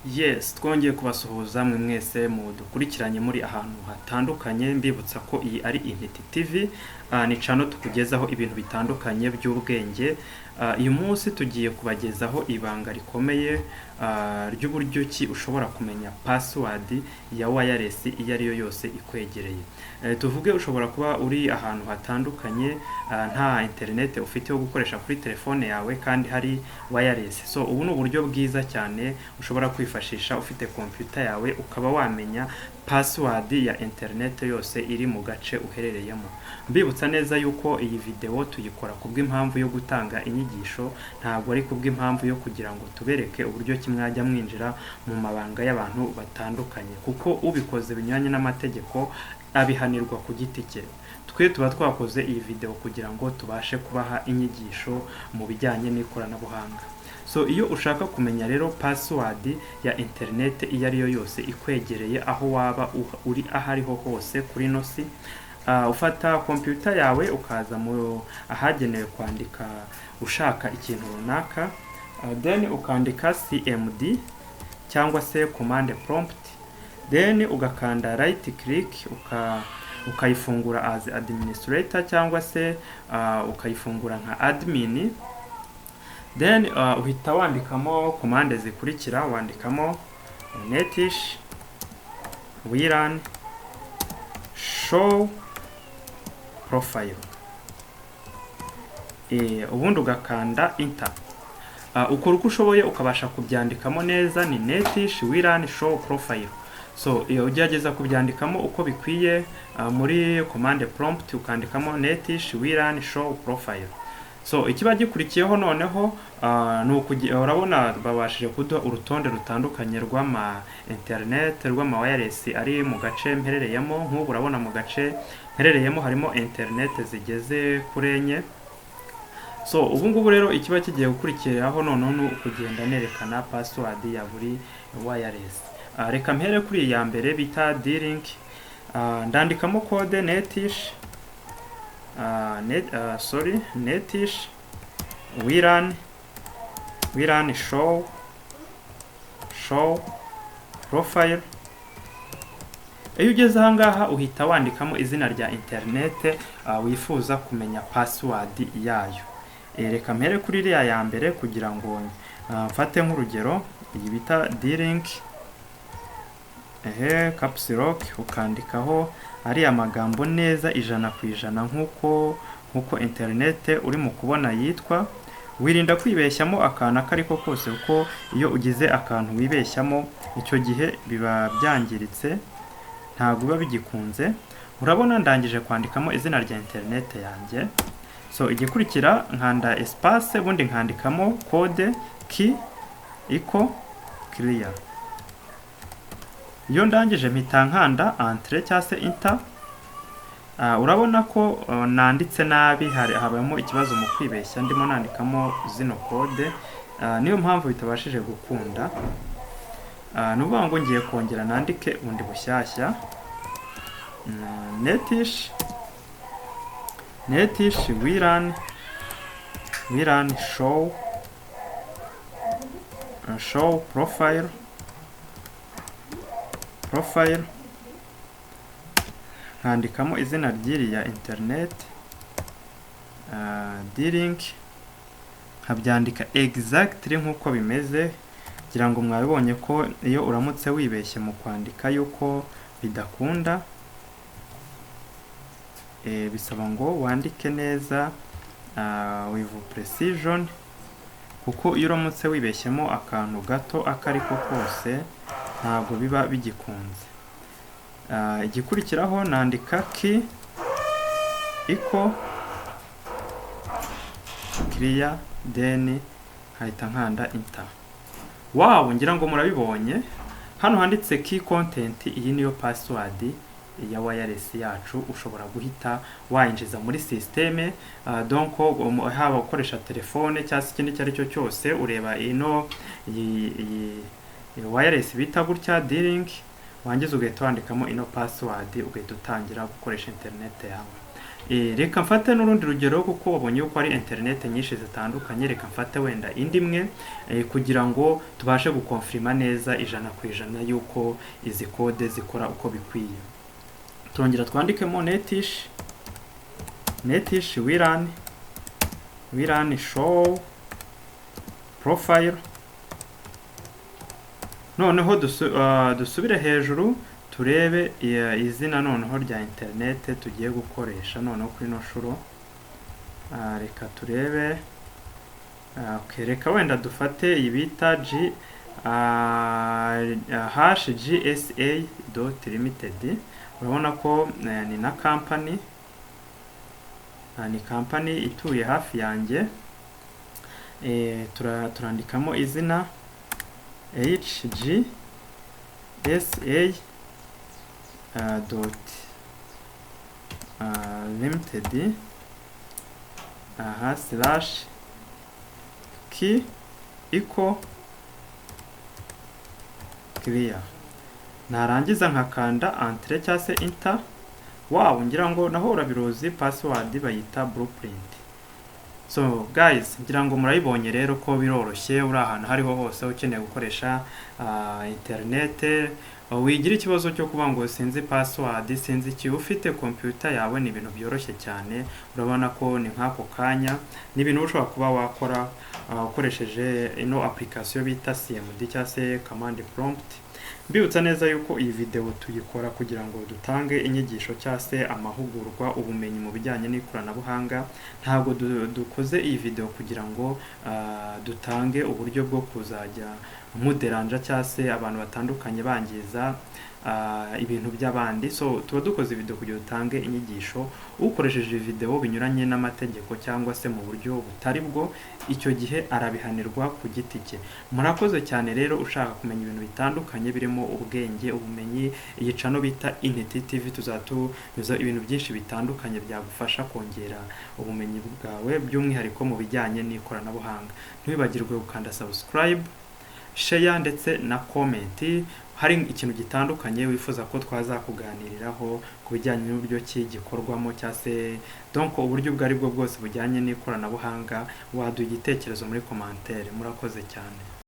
Yes, twongeye kubasuhuza mwe mwese mu dukurikiranye muri ahantu hatandukanye, mbibutsa ko iyi ari Intiti TV, ni channel tukugezaho ibintu bitandukanye by'ubwenge. Uyu munsi tugiye kubagezaho ibanga rikomeye ry'uburyo ki ushobora kumenya password ya wireless iyo ariyo yose ikwegereye. Tuvuge ushobora kuba uri ahantu hatandukanye, nta internet ufite yo gukoresha kuri telefone yawe kandi hari wireless. So ubu ni uburyo bwiza cyane ushobora kwifashisha ufite computer yawe ukaba wamenya password ya internet yose iri mu gace uherereyemo. Mbibutsa neza yuko iyi video tuyikora kubw'impamvu yo gutanga inyigisho, ntabwo ari kubw'impamvu yo kugira ngo tubereke uburyo kimwajya mwinjira mu mabanga y'abantu batandukanye, kuko ubikoze binyuranye n'amategeko abihanirwa ku giti cye. Twe tuba twakoze iyi video kugira ngo tubashe kubaha inyigisho mu bijyanye n'ikoranabuhanga. So iyo ushaka kumenya rero password ya internet iyo ariyo yose ikwegereye aho waba uri ahariho hose kuri nosi, ufata computer yawe ukaza mu ahagenewe kwandika ushaka ikintu runaka, then ukandika cmd cyangwa se command prompt, then ugakanda right click ukayifungura as administrator cyangwa se ukayifungura nka admin. Then uhita wandikamo commande zikurikira, wandikamo netish wirun show profile, ubundi ugakanda enter. Ukora uko ushoboye ukabasha kubyandikamo neza, ni netish wirun show profile. So iyo ugerageza kubyandikamo uko bikwiye, muri command prompt ukandikamo netish wirun show profile. So ikiba gikurikiyeho noneho urabona babashije kuduha urutonde rutandukanye rw'ama internet rw'ama wireless ari mu gace mperereyemo. Nk'ubu urabona mu gace mperereyemo harimo internet zigeze kuri enye. So ubu ngubu rero ikiba kigiye gukurikiraho noneho ni ukugenda nerekana password ya buri wireless. Reka mpere kuri iya mbere bita D-Link. Ndandikamo code netish netish wirun show profile. Iyo ugeze ahangaha uhita wandikamo izina rya internet wifuza kumenya password yayo. Reka mpere kuri iriya ya mbere kugira ngo mfate nk'urugero, iyi bita D-Link caps lock, ukandikaho ari amagambo neza 100% nkuko internet uri mu kubona yitwa. Wirinda kwibeshyamo akantu akariko kose, kuko iyo ugize akantu wibeshyamo icyo gihe biba byangiritse, ntabwo biba bigikunze. Urabona ndangije kwandikamo izina rya internet yanjye. So igikurikira nkanda espace, ubundi nkandikamo code key equal clear. Iyo ndangije mpita nkanda entrée cyangwa se enter. Urabona ko nanditse nabi, habamo ikibazo mu kwibeshya, ndimo nandikamo zino code, niyo mpamvu bitabashije gukunda. Nuvuga ngo ngiye kongera nandike undi bushyashya, netish wirun show profile. Nkandikamo izina ry'iriya internet, D-Link, nkabyandika exactly nkuko bimeze, kugira ngo mwabibonye ko iyo uramutse wibeshye mu kwandika yuko bidakunda. Bisaba ngo wandike neza with precision, kuko iyo uramutse wibeshyemo akantu gato akariko kose ntabwo biba bigikunze. Igikurikiraho nandika key equal clear, then hahita nkanda enter. Wow, ngira ngo murabibonye hano handitse key content. Iyi niyo password ya wireless yacu ushobora guhita wayinjiza muri systeme. Donc haba ukoresha telefone cyangwa se ikindi cyari cyo cyose, ureba ino wireless bita gutya D-Link, wangiza ugahita wandikamo ino password, ugahita utangira gukoresha internet yawe. reka mfate n'urundi rugero kuko wabonye yuko ari internet nyinshi zitandukanye. Reka mfate wenda indi imwe kugira ngo tubashe gukonfirima neza 100% yuko izi kode zikora uko bikwiye. Turongera twandikemo netish WLAN show profile. Noneho dusubire hejuru turebe izina noneho rya internet tugiye gukoresha noneho kuri no shuro. Reka turebe reka wenda dufate ibita gsa.limited. urabona ko ni na company, ni company ituye hafi yanjye. turandikamo izina hgsa.limited /key clear. narangiza nkakanda entrée cyangwa se enter. ngira ngo naho urabiruzi password bayita blueprint. So guys, ngira ngo murayibonye rero ko biroroshye. uri ahantu hariho hose ukeneye gukoresha internet, wigira ikibazo cyo kuba ngo sinzi password, sinzi iki, ufite computer yawe ni ibintu byoroshye cyane. urabona ko ni nk'ako kanya, ni ibintu ushobora kuba wakora ukoresheje ino application bita CMD cyangwa se command prompt. mbibutsa neza yuko iyi video tuyikora kugira ngo dutange inyigisho cyangwa se amahugurwa, ubumenyi mu bijyanye n'ikoranabuhanga. ntabwo dukoze iyi video kugira ngo dutange uburyo bwo kuzajya muderanja cyangwa se abantu batandukanye bangiza ibintu by'abandi. So tuba dukoze video kugira dutange inyigisho. ukoresheje video binyuranye n'amategeko cyangwa se mu buryo butari bwo, icyo gihe arabihanirwa ku giti cye. murakoze cyane rero. ushaka kumenya ibintu bitandukanye birimo ubwenge, ubumenyi, iyi channel bita Intiti TV tuzatunyuza ibintu byinshi bitandukanye byagufasha kongera ubumenyi bwawe, by'umwihariko mu bijyanye n'ikoranabuhanga. ntibibagirwe gukanda subscribe, share ndetse na comment. hari ikintu gitandukanye wifuza ko twazakuganiriraho ku bijyanye n'uburyo ki gikorwamo cyangwa se donc uburyo ubwo ari bwo bwose bujyanye n'ikoranabuhanga, waduha igitekerezo muri commentaire. murakoze cyane.